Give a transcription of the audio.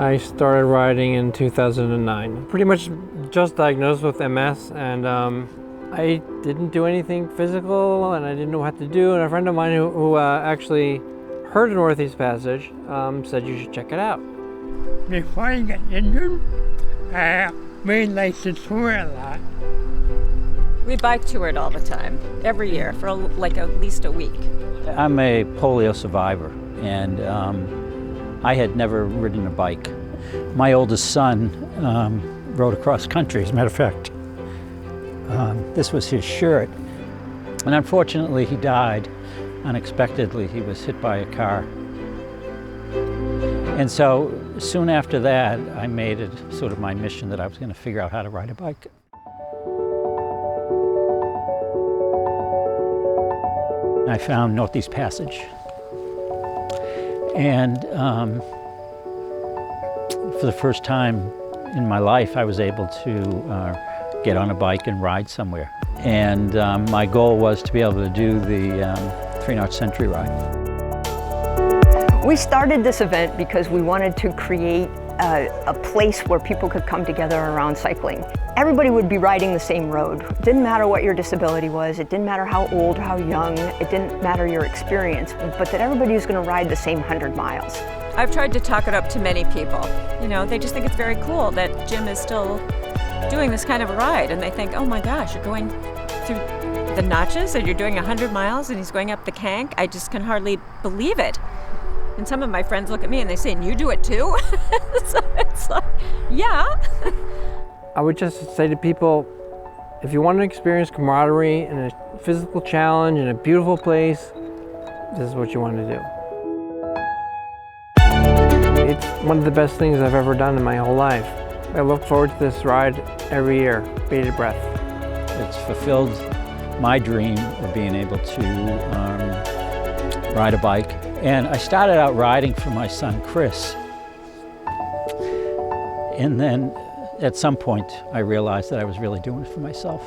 I started riding in 2009. Pretty much just diagnosed with MS, and I didn't do anything physical, and I didn't know what to do. And a friend of mine who actually heard of Northeast Passage said you should check it out. Before I got injured, we like to tour a lot. We bike toured all the time, every year, for like at least a week. I'm a polio survivor, and I had never ridden a bike. My oldest son rode across country, as a matter of fact. This was his shirt, and unfortunately he died unexpectedly. He was hit by a car. And so soon after that, I made it sort of my mission that I was going to figure out how to ride a bike. I found Northeast Passage, and for the first time in my life, I was able to get on a bike and ride somewhere. And my goal was to be able to do the 3 Knot Century Ride. We started this event because we wanted to create a place where people could come together around cycling. Everybody would be riding the same road. It didn't matter what your disability was, it didn't matter how old or how young, it didn't matter your experience, but that everybody was going to ride the same 100 miles. I've tried to talk it up to many people. You know, they just think it's very cool that Jim is still doing this kind of a ride, and they think, oh my gosh, you're going through the notches and you're doing 100 miles and he's going up the Kank. I just can hardly believe it. And some of my friends look at me and they say, and you do it too? So it's like, yeah. I would just say to people, if you want to experience camaraderie and a physical challenge in a beautiful place, this is what you want to do. It's one of the best things I've ever done in my whole life. I look forward to this ride every year, bated breath. It's fulfilled my dream of being able to ride a bike. And I started out riding for my son, Chris. And then at some point, I realized that I was really doing it for myself.